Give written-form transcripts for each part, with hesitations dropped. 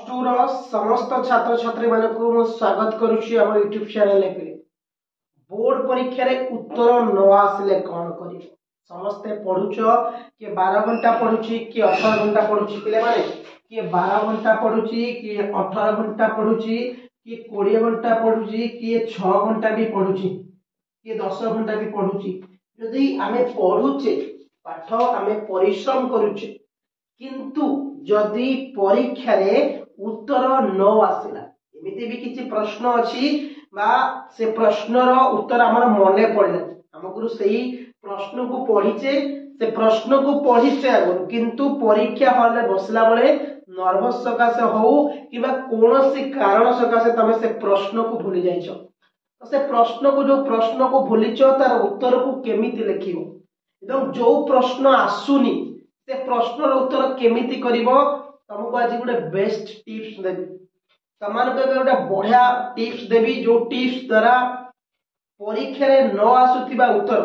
To रो समस्त छात्र छात्री मानकु मु स्वागत करूची हमर यूट्यूब चैनल पे। बोर्ड परीक्षा रे उत्तर न आसिले कोन करिवो? समस्ते पढुचो के 12 घंटा पढुची कि 18 घंटा पढुची पिले माने कि 12 घंटा पढुची कि 18 घंटा पढुची कि 20 घंटा पढुची कि 6 घंटा भी पढुची कि 10 घंटा भी पढुची। यदि आमे पढुचे पाठ आमे परिश्रम करूचे किंतु जदि परीक्षा रे उत्तर न आसिला एमिति भी किछि प्रश्न अछि बा से प्रश्नर उत्तर हमर मने पड़ले हमकु सेही प्रश्न को पढिचे से प्रश्न को पढिचे आगु किंतु परीक्षा हॉल रे बसला बेले नर्वस सकासे हो किबा कोनोसी कारण सकासे तमे से प्रश्न को भूली जाइछो तो से प्रश्न को जो प्रश्न को भूलिछो तार उत्तर को केमिति लिखिबो एवं जो प्रश्न आसुनी से प्रश्नर उत्तर केमिति करिवो तुमको आज गोटे बेस्ट टिप्स देबी तमान को गोटे बढ़िया टिप्स देबी जो टिप्स द्वारा परीक्षा रे न आसुथिबा उत्तर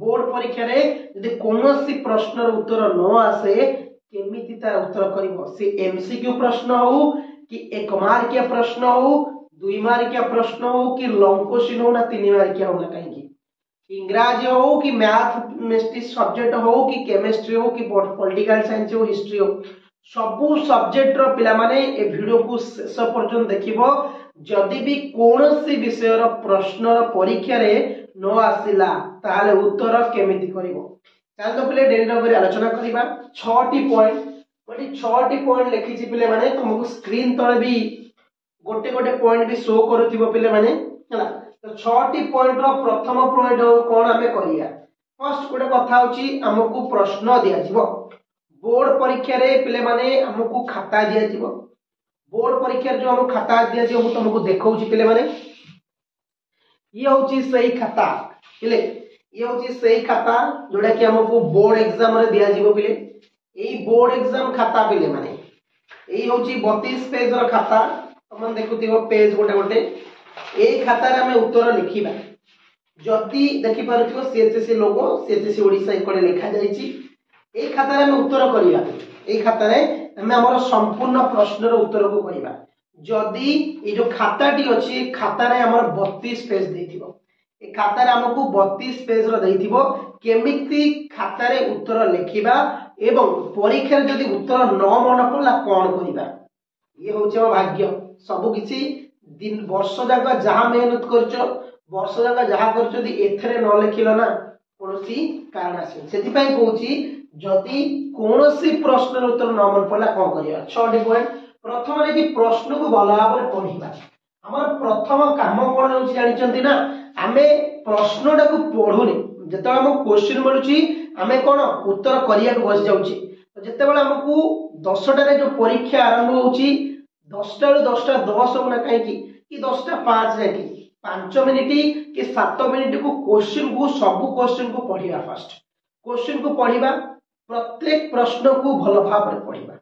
बोर्ड परीक्षा रे यदि कोनोसी प्रश्नर उत्तर न आसे केमिति तार उत्तर करिवो से एमसीक्यू प्रश्न हो कि 1 मार्किया प्रश्न हो 2 मार्किया प्रश्न हो कि लॉन्ग क्वेश्चन हो ना 3 मार्किया हो ना कहीं इंग्रजी हो कि मैथ सब्जेक्ट हो कि केमिस्ट्री हो कि पॉलिटिकल साइंस हो हिस्ट्री हो सबु सब्जेक्ट रो पिला माने ए वीडियो को शेष पर्यंत देखिबो जदि भी कोनोसी विषय रो प्रश्न रो परीक्षा रे न आसिला ताले उत्तर केमिति करिवो ताल तो पिले डेली नंबर आलोचना करिबा 6 T point OT 6 T point लिखि छि पिले माने तुमको स्क्रीन तळे भी गोटे गोटे पॉइंट भी शो करथिबो पिले माने हला तो 6 टी पॉइंट रो प्रथम पॉइंट कोन हमें करिया फर्स्ट गोटे कथा होची हमकु प्रश्न दिया जिवो बोर्ड परीक्षा रे पिले माने हमकु खाता दिया जिवो बोर्ड परीक्षा जो हम खाता दिया जिवो मु तुमको देखौची पिले माने ये होची सही खाता पिले ये होची सही खाता जोडा कि हमकु बोर्ड एग्जाम रे दिया जिवो पिले एई बोर्ड एग्जाम खाता पिले माने एई होची 32 पेज रो खाता तुम देखुथिबो पेज गोटे गोटे एई खाता रे हमें उत्तर लिखिबा जति देखि पारुथिबो सीएचएससी लोगो सीएचएससी ओडिसा इकडे लिखा जाईची ए खाता रे हम उत्तर करिया ए खाता रे हम हमर संपूर्ण प्रश्न रो उत्तर को करिबा जदी ए जो खाताटी अछि खाता रे हमर 32 पेज देथिबो ए खाता रे हमकु 32 पेज रो देथिबो केमिति खाता रे उत्तर लिखिबा एवं परीक्षा रे जदी उत्तर न मन पड़ला कोन करिबा ये होचे भाग्य सब किछि दिन वर्ष जाका जहा मेहनत करछो वर्ष जाका जहा करछो दी एथरे न लिखिलो ना कोनोसी कारण आसे सेति पई कहूची जदि कोनोसी प्रश्नर उत्तर न मन पड़ला कोन करिया 6 टी पॉइंट प्रथम रे कि प्रश्न को भलो भाबरे पढिबा हमर प्रथम काम कोन होची जानि चंती ना हमें प्रश्नटा को पढुनी जते हम क्वेश्चन मिलुची हमें कोन उत्तर करिया को बस जाउची जते बेला हमकु 10 टा रे जो परीक्षा आरंभ होची 10 टा रे 10 टा 10 होना काहे कि 10 टा 5 रे कि 5 मिनिट कि 7 मिनिट को क्वेश्चन को सब क्वेश्चन को पढिबा फर्स्ट क्वेश्चन को पढिबा प्रत्येक प्रश्न को भलो भाव रे पढिबा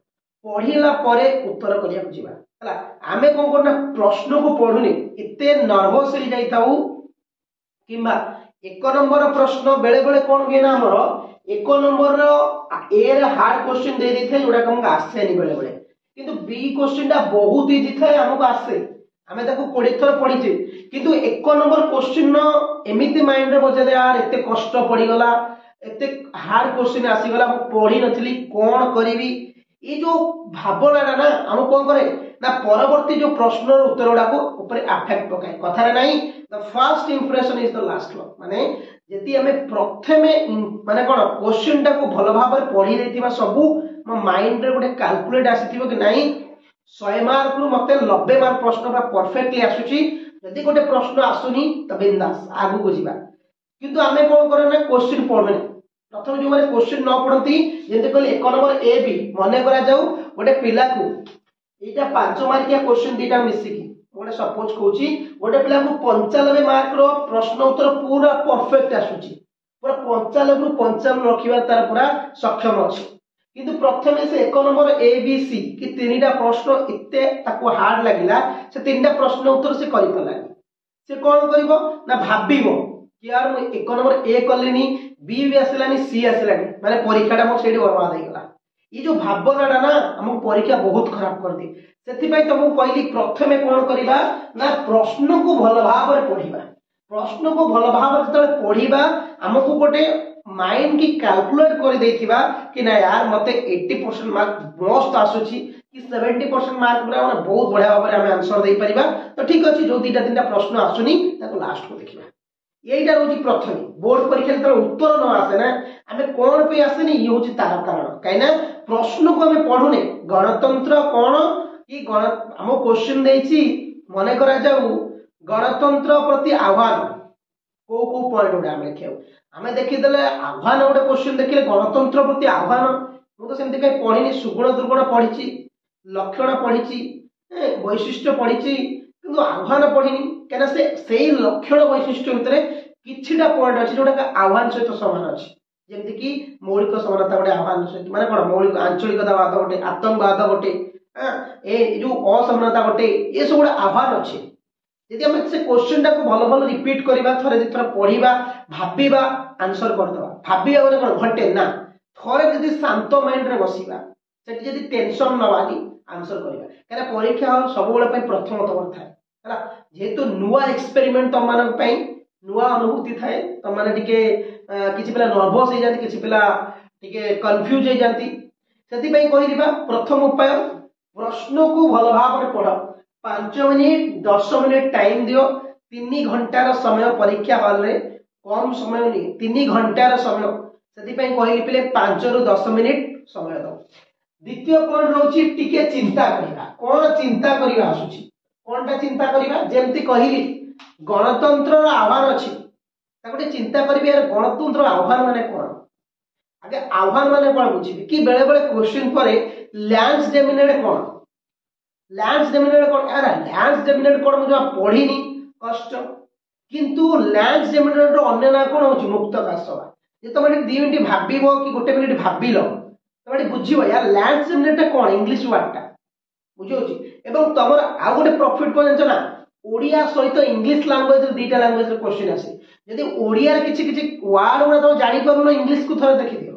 पढिला परे उत्तर करिया जिबा हला आमे कोन करना प्रश्न को पढुनी एते नर्वस हो जाइताऊ किबा 1 नंबर प्रश्न बेले बेले कोन गेना हमर 1 नंबर रो ए रे हार्ड क्वेश्चन दे दै थे जोडा हमक आसे नि बेले बेले किंतु बी क्वेश्चन टा बहुत इजी थाए हमक आसे हमें ताको 20 थर पढिचे किंतु 1 नंबर क्वेश्चन न एमिति माइंड रे बजे यार एते कष्ट पड़ी गला एते हार्ड क्वेश्चन आसी गला हम पढी नथली कोन करिवि ये जो भावना ना हम कोन करे ना परवर्ती जो प्रश्न रो उत्तर गुडा को ऊपर अफेक्ट पकाय कथा रे नाही the first impression is the last one माने जति हमें प्रथमे माने कोन क्वेश्चन टा को भलो भाबरे पढी देथिबा सब म माइंड रे गोटे कैलकुलेट आसीथिबो कि नाही 100 मार्क रु मते 90 मार्क प्रश्न बा परफेक्टली आसुची जति गोटे प्रश्न आसुनी त बिंदास आगु को जिबा किंतु हमें कोन करे ना क्वेश्चन पढने प्रथम जो माने क्वेश्चन न पढंती जेते कहले 1 नंबर ए बी मने करा जाऊ गोटे पिला को एटा 5 मार्किया क्वेश्चन दीटा मिसी की गोटे सपोज कहूची गोटे पिला को 95 मार्क रो प्रश्न उत्तर पूरा परफेक्ट आसुची पूरा 95 रु 55 रखिबा तार पूरा सक्षम अछि किंतु प्रथमे से 1 नंबर ए बी सी कि तीनटा प्रश्न इत्ते ताको हार्ड लागिला से तीनटा प्रश्न उत्तर से करि पलानी से कोन करिवो ना भाबिबो कि यार मु 1 नंबर ए कलिनी बी भी आसलानी सी आसलानी माने परीक्षाटा मो सेडी बर्बाद हो गला ये जो भावनाटा ना आम परीक्षा बहुत खराब कर दी से तुमको कहली प्रथमे कौन करवा ना प्रश्न को भल भाव पढ़ा प्रश्न को भल भाव जो पढ़ा आमको गोटे माइंड की कैलकुलेट कर देथिबा कि ना यार मते 80% मार्क मस्त आसुची कि 70% मार्क पूरा बहुत बढ़िया भाव में आंसर दे परिबा तो ठीक अछि जो दीटा तीनटा प्रश्न आसुनी ताको लास्ट को देखिबा यहीटा हूँ प्रथम बोर्ड परीक्षा जो उत्तर न आसे ना आम कौन पे आसेनी ये हूँ तार कारण कहीं प्रश्न को आम पढ़ुने गणतंत्र कौन कि आम क्वेश्चन देछि मन करा जाऊ गणतंत्र प्रति आह्वान को पॉइंट गुड़ा आम लिखा आम देखीदे आह्वान गोटे क्वेश्चन देखिए गणतंत्र प्रति आह्वान मुझे सेमती कहीं पढ़ी सुगुण दुर्गुण पढ़ी लक्षण पढ़ी वैशिष्ट्य पढ़ी किंतु आह्वान पढ़ी कहीं से लक्षण वैशिष्ट्य भितर किछिटा पॉइंट अच्छे जोटा आह्वान सहित सामान अच्छी जमती कि मौलिक समानता गोटे आह्वान सहित माने कौन मौलिक आंचलिकतावाद गोटे आतंकवाद गोटे ए जो असमानता गोटे ये सब गोटे आह्वान अच्छे यदि आम से क्वेश्चन टाक भल भल रिपीट करवा थे थर पढ़ा भावा आंसर करदे भावा बोले कौन घंटे ना थे जब शांत माइंड रे बसवा से टेंशन नवानी आंसर करवा कहीं परीक्षा हल सब प्रथम तम थाए जेहेतु नुआ एक्सपेरिमेंट तुम मान नुआ अनुभूति थाए तुम मैंने किसी पिला नर्भस हो जाती किसी पिला कन्फ्यूज हो जाती से कह प्रथम उपाय प्रश्न को भल भाव में पढ़ 5 मिनिट 10 मिनिट टाइम दियो 3 घंटार समय परीक्षा हॉल रे कम समय नहीं 3 घंटार समय से कहली पिले 5 रु 10 मिनिट समय दो द्वितीय पॉइंट रोची टिके चिंता करवा कौन चिंता करवा आसुची कौनटा चिंता करवा जेमती कहली गणतंत्र आह्वान अच्छी गोटे चिंता करी यार गणतंत्र आह्वान माने कौन आगे आह्वान माने कौन बुझी कि बेले बेले क्वेश्चन पर लैंड्स डेमिनेट कौन लैंड्स डेमिनेट कौन यार लैंड्स डेमिनेट कौन मुझे पढ़ी कष्ट किंतु लैंड्स डेमिनेट अन्य ना कौन हो मुक्तकाशवा जे तुम 2 मिनिट भाव कि गोटे मिनिट भाविल तुम बुझ यार लैंड्स डेमिनेट कौन इंग्लिश वार्डटा बुझे एवं तुम आउ गोटे प्रॉफिट कौन जान ना ओडिया सहित इंग्लिश लैंग्वेज दीटा लैंग्वेज क्वेश्चन आसे जदि ओडिया किसी किसी वार्ड गुड़ा तुम जानी पारुन इंग्लिश को थोड़े देखी दियो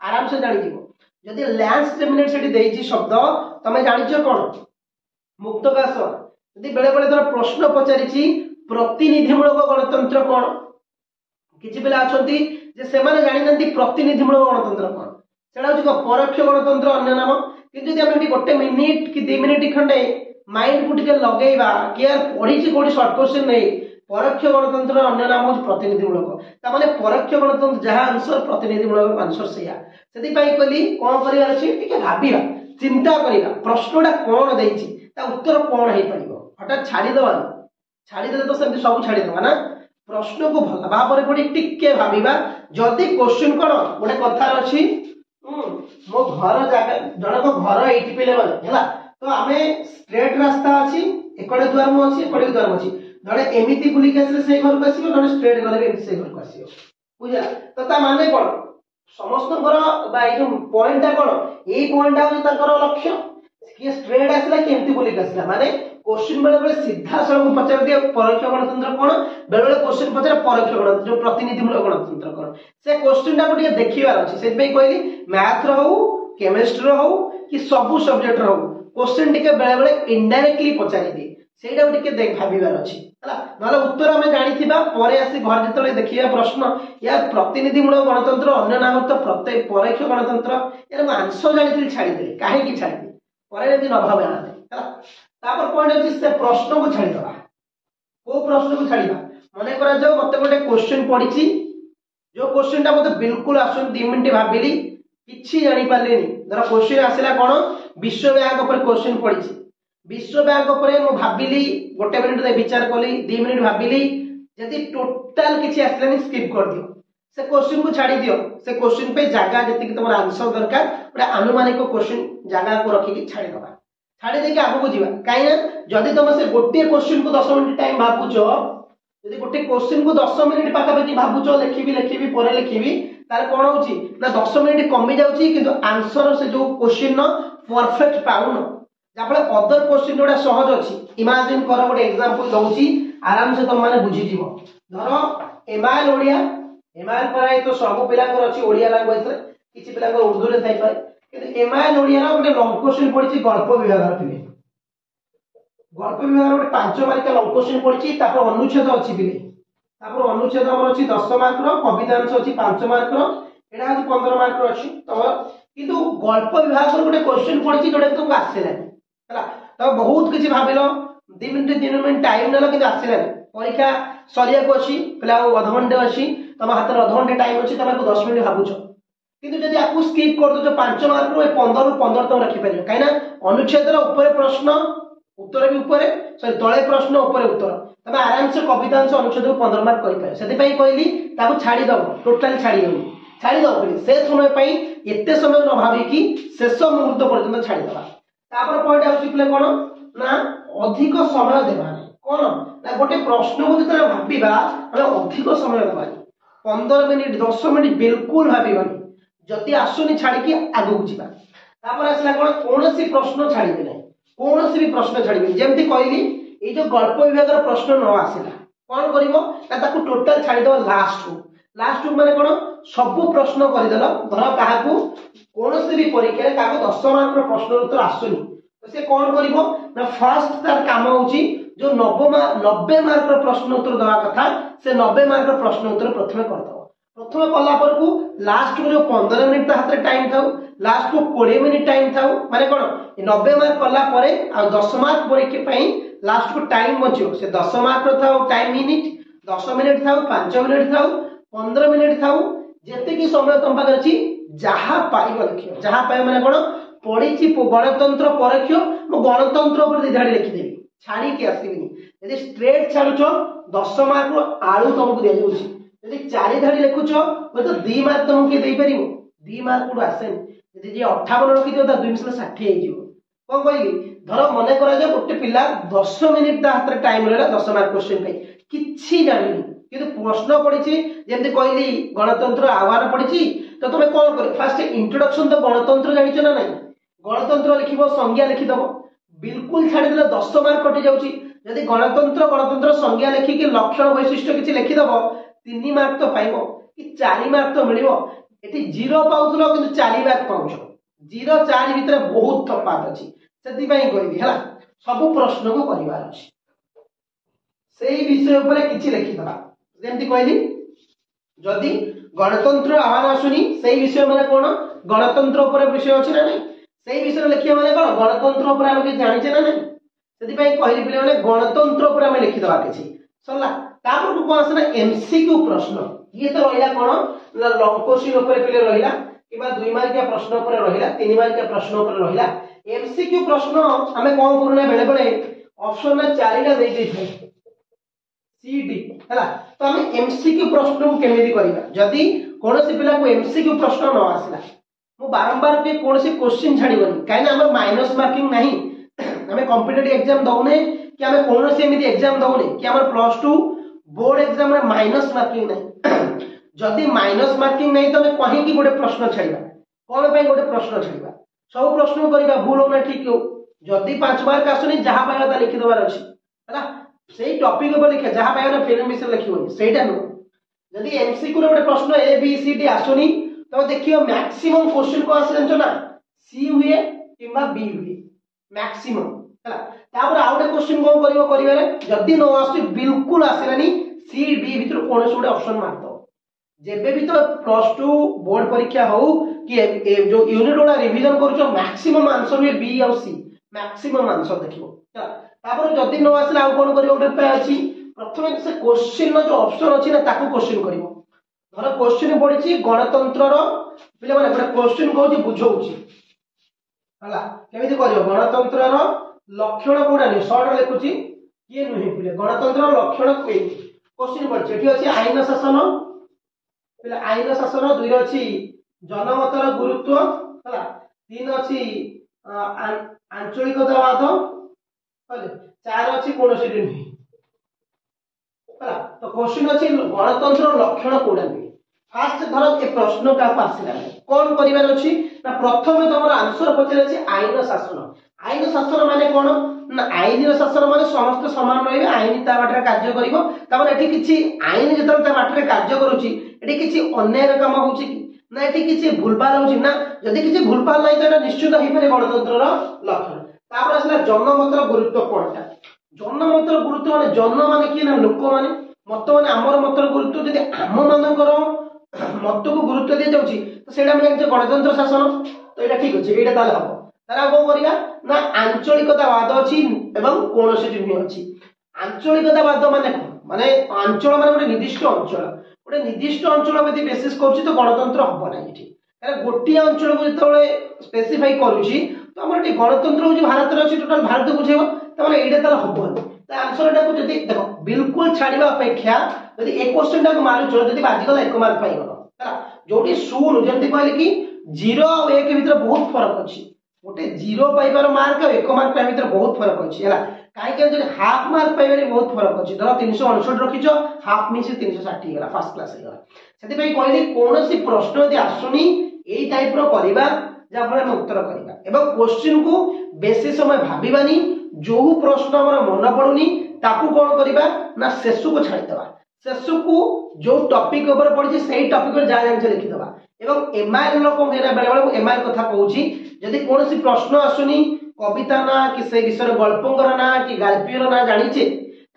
आराम से जानी जदि लैंड्स डेमिनेट से देइछि शब्द तुम जानिछ कौन मुक्तकाश यदि बेले बेले धर प्रश्न पचारि प्रतिनिधिमूलक गणतंत्र कौन किसी पिला अच्छी से जानी प्रतिनिधिमूलक गणतंत्र कौन से परोक्ष गणतंत्र अन्य नाम कि गोटे मिनिट कि 2 मिनिट खंडे माइंड को टिके लगेगा कि यार पढ़ी कौटी सर्ट क्वेश्चन नहीं परोक्ष गणतंत्र अन्य नाम हूँ प्रतिनिधिमूलक ताने परोक्ष गणतंत्र जहाँ आंसर प्रतिनिधिमूलक आंसर सैया से कहली कौन कर भाविया चिंता करवा प्रश्नटा कौन देती उत्तर कौन हो पार हठात छाड़ीदे छाड़ीदे तो सब छाड़ीदे ना प्रश्न को भल भाव में पढ़ी टिके भाविबा जदि क्वेश्चन कौन गोटे कथा अच्छी मो घर जगह जनक घर ये पे है तो आम स्ट्रेट रास्ता अच्छी एकड़े द्वार मु अच्छी एकड़े द्वार अच्छी जड़े एमती बुलिक आसे से घर को आसो जड़े स्ट्रेट गले से घर को आसो बुझा तो ता माने कौन समस्त पॉइंटा कौन यही पॉइंटा हूँ लक्ष्य किए स्ट्रेट आसला केमती बुलिक आसला माने क्वेश्चन बेले बेले सीधा सड़क पचार दिया परोक्ष गणतंत्र कौन बेले बेले क्वेश्चन पचार परोक्ष गणतंत्र जो प्रतिनिधिमूलक गणतंत्र कौन से क्वेश्चन टाक देखिबार अच्छे से कहली मैथ हो केमिस्ट्री हो कि सबू सब्जेक्ट हो क्वेश्चन टिके बेले बेले इनडायरेक्टली पचारि दिए सेटा टिके भाविबार अच्छी ना उत्तर आम जानी आसी घर जो देखा प्रश्न यार प्रतिनिधिमूलक गणतंत्र अन्य नाम तो प्रत्येक परोक्ष गणतंत्र यार आंसर जानी छाड़ीदेली कहीं छाड़ी पर न भावे आने पॉइंट अच्छी से प्रश्न को छाड़ीदा को प्रश्न को छाड़ा मन करा जाओ मत गोटे क्वेश्चन पढ़ी जो क्वेश्चन टा मत बिल्कुल आस 2 मिनिट भाविली किसी जानी पारे धर क्वेश्चन आसला कौन विश्व बैंक पर क्वेश्चन पढ़ी विश्व बैंक पर भाविली गोटे मिनिट विचार कली 2 मिनिट भाविली जदि टोटाल किसी आसलानी स्किप कर दियो से क्वेश्चन को छाड़ी दियो से क्वेश्चन पे जगह जी तुम आंसर दरकार गोटे आनुमानिक क्वेश्चन जगह को रखिकी छाड़ीदबा छाड़ी देके आगू जीवा कहीं जदि तुम से गोटे क्वेश्चन को 10 मिनिट टाइम भावुच जदि गोटे क्वेश्चन को 10 मिनिट पाखापाखि भावुच लिखी पर लिखी तार कौन हो 10 मिनिट कमी जाऊँगी किंतु आंसर से जो क्वेश्चन परफेक्ट पाउन जहाँ अदर क्वेश्चन जोड़ा सहज अच्छी इमाजिन कर गोटे एग्जांपल दूसरी आराम से तुम मैंने बुझीज धर एमआईएल ओडिया एमआईएल पर तो सब पिला अच्छी ओडिया लैंग्वेज किसी पिला उर्दू रे थाई पारे एमआईएल ओडिया गोटे लंग क्वेश्चन पड़ी गल्प विभाग पिले गल्प विभाग गोटे 5 मार्क लंग क्वेश्चन पड़ी अनुच्छेद अच्छी पिले अनुच्छेद आम अच्छी 10 मार्क कवितांश अच्छी 5 मार्क एटा 15 मार्क अच्छी तुम किंतु गल्प विभाग गोटे क्वेश्चन पड़ी जोटा तुमको आसला तो बहुत किसी भाविल 2 मिनिट 3 मिनिट टाइम नेल कि आसला परीक्षा सरिया को अच्छी पे अधघंटे अच्छी तुम हाथ में अधघंटे टाइम अच्छी तुम 10 मिनिट भावुच किंतु जदि आपको स्किप कर दो 5 मार्क रू 15 रू 15 तुम रखिपार कहीं अनुच्छेद ऊपर प्रश्न उत्तर भी ऊपर सॉरी तले प्रश्न ऊपर उत्तर तुम आराम से कवितांश अनुच्छेद 15 मार्क कर से कहली छाड़ीदब टोटाली छाड़ीदब से समय एते समय न भाविकी शेष मुहूर्त पर्यटन छाड़ीदबा पॉइंट आसले कौन ना अधिक समय देवा कौन ना गोटे प्रश्न को जो भावा अधिक समय देवा 15 मिनिट 10 मिनिट बिल्कुल भावनी जदि आसुनी छाड़ी आगू जावा आसला कौन कौन प्रश्न छाड़बे ना कौन भी प्रश्न छाड़बे जमी कहली ये जो गल्प विभाग प्रश्न न आसला कौन कर टोटाल छाड़ीद लास्ट माने कौन सबू प्रश्न करदेल धर क्या कौन भी परीक्षा क्या 10 मार्क प्रश्न उत्तर आसुनी तो से कौन कर फास्ट तार काम होची जो 90 मार्क प्रश्न उत्तर दवा कथा से 90 मार्क प्रश्न उत्तर प्रथम करदब प्रथम कला पर को लास्ट को जो 15 मिनिट हाथ टाइम था लास्ट को 20 मिनिट टाइम था माने कौन 90 मार्क कला परे आ 10 मार्क परीक्षा लास्ट को टाइम बचो से 10 मार्क था टाइम मिनिट 10 मिनिट था 5 मिनिट था 15 मिनिट था जेते की समय तुम पाखे अच्छी जहाँ पाइब लिख जहाँ पाइब मैंने कौन पढ़ी गणतंत्र परोक्ष मु गणतंत्र पर धाड़ी लिखिदेवी छाड़ी आसबिनी यदि स्ट्रेट छाड़ुच 10 मार्क आलू तुमको दि जाऊँगी यदि 4 धाड़ी लिखुच तो 2 मार्क तुमको किए देपर 2 मार्क आसेनि जी 58 रखी तो 2 मिशन 60 हो कौन कहली धर मन कर गोटे पिला 10 मिनिट हाथ में टाइम रहा 10 मार्क क्वेश्चन कि जानी किंतु प्रश्न पड़ी जमी कहली गणतंत्र आह्वान पड़ी तो तुम कौन कर फास्ट इंट्रोडक्शन तो गणतंत्र जानी ना ना गणतंत्र लिख संज्ञा लिखिदब बिल्कुल छाड़ीदे 10 मार्क कटि जाऊँगी जदि गणतंत्र संज्ञा लिखिकी लक्षण वैशिष्ट्य किसी लिखिदब 3 मार्क तो पाइब कि 4 मार्क तो मिल ये 0 पाउल कि 4 मार्क पाउच 0 4 भितर बहुत तफात अच्छी से कहली है सब प्रश्न को करार अच्छी से विषय पर किसी लिखिदबा जमी कहली जदि गणतंत्र आह्वान आसुनी से विषय मैंने कौन गणतंत्र विषय अच्छी ना नहीं से विषय लिखा मैंने कौन गणतंत्र आम कि जाचे ना नहीं से कहली पे मैंने गणतंत्र आम लिखिदबा कि सरला तापर कौन आसला एमसीक्यू प्रश्न ये तो रहा कौन लंग क्वेश्चन पे रहा कि 2 मार्किया प्रश्न पर रहा 3 मार्किया प्रश्न पर रहा एमसीक्यू प्रश्न आम कौन करूना बेले बेले ऑप्शन में 4टा दे सी डी है तो आम एमसीक्यू प्रश्न को केमी करवा जदि कौन पिला को एमसीक्यू प्रश्न न आसला मु बारंबार भी कौन क्वेश्चन छाड़बनी कहीं माइनस मार्किंग ना आम कॉम्पिटिटिव एग्जाम दौने कि आम कौन एग्जाम दौने कि आम +2 बोर्ड एग्जाम माइनस मार्किंग ना जदि माइनस मार्किंग नहीं तो कहीं गोटे प्रश्न छाड़ा कौन पर गोटे प्रश्न छाड़ा सब प्रश्न करवा भूल हो ना ठीक हो जदि 5 मार्क आसुनी जहाँ पाइबा लिखिदेवार अच्छी है से टॉपिक ऊपर लिखे जहाँ पाइबा फिल्म विषय लिखोनी से नुह जदि एमसीक्यू गोटे प्रश्न ए बी सी डी आसुनी तो देखिए मैक्सिमम क्वेश्चन को आसे जानछ ना सी हुए कि बी हुए मैक्सिमम है आउ गोटे क्वेश्चन कौन करिवारे जदि न आसुनी बिल्कुल आसलानी सी डी भितर कौन गोटे ऑप्शन मारद जेबे भी तो +2 बोर्ड परीक्षा हो कि जो यूनिट गुड़ा रिवीजन करूछ मैक्सिमम आंसर हुए बी और सी मैक्सिमम आंसर देखियो तापर जदि न आसला आउ कौन करियो गोटे पे अछि प्रथमे से क्वेश्चन जो ऑप्शन अछि ना ताको क्वेश्चन करियो धर क्वेश्चन पड़ी गणतंत्र पे मैंने गोटे क्वेश्चन कहूँ बुझाऊँगी है केमी कर गणतंत्र लक्षण कौटा नहीं सर्ट लिखुची किए नुहे पे गणतंत्र लक्षण क्वेश्चन पड़ी ये अच्छी आईन शासन पे आईन शासन 2 अच्छी जनमतर गुरुत्व है 3 अच्छी आंचलिकतावाद 4 अच्छी कौन नुहे तो क्वेश्चन अच्छी गणतंत्र लक्षण कौटा नुहे फास्ट धर ए प्रश्न क्या आसला कौन करार अच्छी ना प्रथम तुम आंसर पचार आईन शासन माने कौन ना आईन शासन माने समस्त समान रही आईन ता बाटर कार्य कर किसी आईन जो बाटर कार्य करुच्ची अन्याय काम हो ना ये किसी भूलभाल हो ना जदि किसी भूलभाल नहीं तो निश्चित हो पारे गणतंत्र लक्षण तापर आसला जनमतर गुरुत्व कोनटा जनमतर गुरुत्व माने जन माने कि ना लोक माने मत माने आमर मतर गुरुत्व जदि आम मानकर मत को गुरुत्व दि जाउची तो सेटा माने गणतंत्र शासन तो एटा ठीक अछि एटा ताले हबो तारा को करिया ना आंचलिकतावाद अछि एवं कोनोसिटी नुहे अछि आंचलिकतावाद माने अंचल माने गोटे निर्दिष्ट अंचल यदि बेसिस करूची तो गणतंत्र हबो ना एठी कारण गोटी अंचल को जतले स्पेसिफाई करूची तो हमर गणतंत्र हो भारत रे टोटल भारत बुझेबो त माने एटा तार हबो त आंसर एटा को जदि देखो बिल्कुल छाड़ीबा अपेक्षा जदि ए क्वेश्चन टा को मारुचो जदि बाजी गला 1 मार्क पाई गलो हला जोटी शून्य जेंति कहले कि 0 और 1 भीतर बहुत फरक अछि गोटे 0 पाइबार मार्क और 1 मार्क पाइ भीतर बहुत फरक अछि हला काहे के जदि हाफ मार्क पाइबारे बहुत फरक अछि धर 369 रखिचो हाफ मिस 360 गला फर्स्ट क्लास गला सेति पई कहली कोनोसी प्रश्न यदि आसुनी एई टाइप रो करिबा जा फले हम उत्तर करिबा एवं क्वेश्चन को बेसी समय भाबिबानी जो प्रश्न हमर मन पडुनी ताकू कोन करिबा ना शेषु को छाडी देबा शेषु को जो टॉपिक ऊपर पड़ी सेही टॉपिक पर जा जांचे लिखि देबा एवं एमआईएल लोक बेले बेले एमआईएल कथा कहूची जदि कोनोसी प्रश्न आसुनी कविता ना कि से विषय गल्पंकर ना कि गाल्पियर ना जानिचे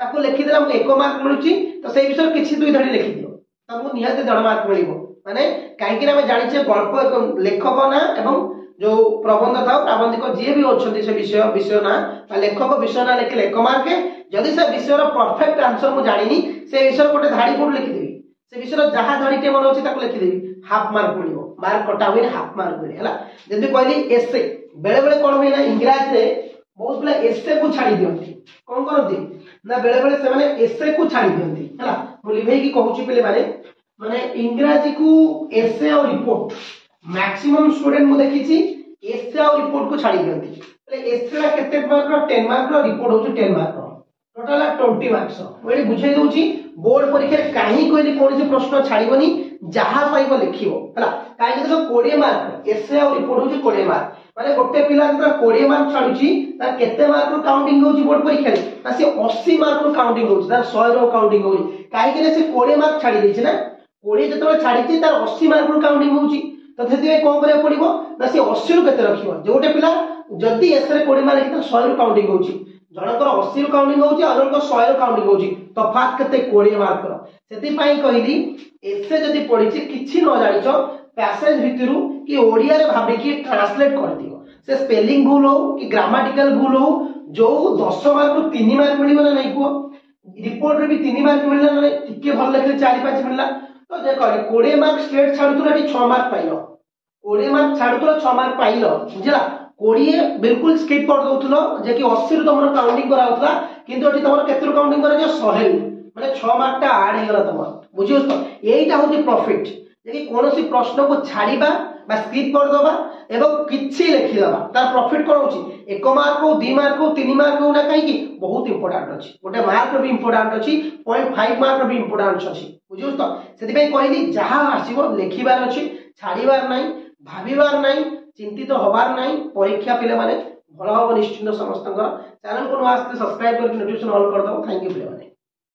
ताकू लिखि देला हम 1 मार्क मिलुची तो सेही विषय किछि दुई धड़ी लिखि दियो ताकू निहाते 1 मार्क मिलिबो माने काहे कि हम जानिचे गल्प लेखक ना एवं जो प्रबंध था प्राबंधिक जी भी अच्छे से विषय ना लेखक विषय ना लिखले 1 मार्क जदि से विषय परफेक्ट आंसर मु जानिनी से विषय गोटे धाड़ी कोड लिखि देबी से विषय जहा धाड़ी टे मन अछि ताको लिखि देबी हाफ मार्क मिलिबो मार्क कटा हुई हाफ मार्क मिले हला जदि कहली एसे बेले बेले कोन होइना इंग्लिश रे बहुत बेले एसे को छाडी दियंती कोन करंती ना बेले बेले से माने एसे को छाडी दियंती हला मु लिभेई की कहूची पेले माने इंग्रजी को एसे और रिपोर्ट मैक्सिमम स्टूडेंट मु देखिची एसे और रिपोर्ट को छाडी दियंती तले एसे ला केते मार्क रो 10 मार्क रो रिपोर्ट होची 10 मार्क रो टोटल 20 मार्क्स ओडी बुझाई दोची बोर्ड परीक्षा काहे कोइली कोनसी प्रश्न छाडीबनी जहा पाइबो लिखिबो हला काहे देखो 20 मार्क एसे और रिपोर्ट होची 20 मार्क माने गोटे पिला जरा 20 मार्क छाडुची ता केते मार्क रो काउंटिंग होची बोर्ड परीक्षा रे ता से 80 मार्क रो काउंटिंग होची ता 100 रो काउंटिंग होची काहे कि से 20 मार्क छाडी देछि ना 20 जतरो छाडीछि तार 80 मार्क रो काउंटिंग होची तो सेति कोन करे पड़िबो ना से 80 रो केते रखिबो जोटे पिला जदी एस रे 20 मार्क तो 100 रो काउंटिंग होची जनकर 80 रो काउंटिंग होची और जनकर 100 रो काउंटिंग होची तफात केते 20 मार्क रो सेति पई कहिली एसे जदी पढिछि किछि न जानिछो पैसेज भितरु कि ओडिया रे भाबे कि ट्रांसलेट कर दियो से स्पेलिंग भूल हो कि ग्रामेटिकल भूल हो जो 10 मार्क रो 3 मार्क मिलिबो ना नै को रिपोर्ट रे भी 3 मार्क मिलला ना टिके भल लेखले 4 5 मिलला तो देखो 20 मार्क स्ट्रेट छाडुतला टी 6 मार्क पाइलो 20 मार्क छाडुतला 6 मार्क पाइलो बुझला 20 बिल्कुल स्किप कर दउथलो जे कि 80 रो तमरो काउंटिंग करा होतला किंतु एठी तमरो केते रो काउंटिंग करा जे 100 माने 6 मार्क ता ऐड हे गला तमरो बुझियो तो एईटा होची प्रॉफिट जे कि कोनोसी प्रश्न को छाडीबा बा स्किप कर दबा एवं किछि लिखि दबा तार प्रॉफिट कोन होची 1 मार्क को 2 मार्क को 3 मार्क को ना काई कि बहुत इंपोर्टेंट अछि गोटे मार्क रो भी इंपोर्टेंट अछि 0.5 मार्क रो भी इंपोर्टेंट अछि बुझियो तो सेति पई कहली जहा आसीबो लिखिबार अछि छाडीबार नाही भाबिबार नाही चिंतित होबार नाही परीक्षा पिले माने भलो हो निश्चिंत समस्त चैनल को नवास्ते सब्सक्राइब करके नोटिफिकेशन ऑन कर दो थैंक यू पिले माने।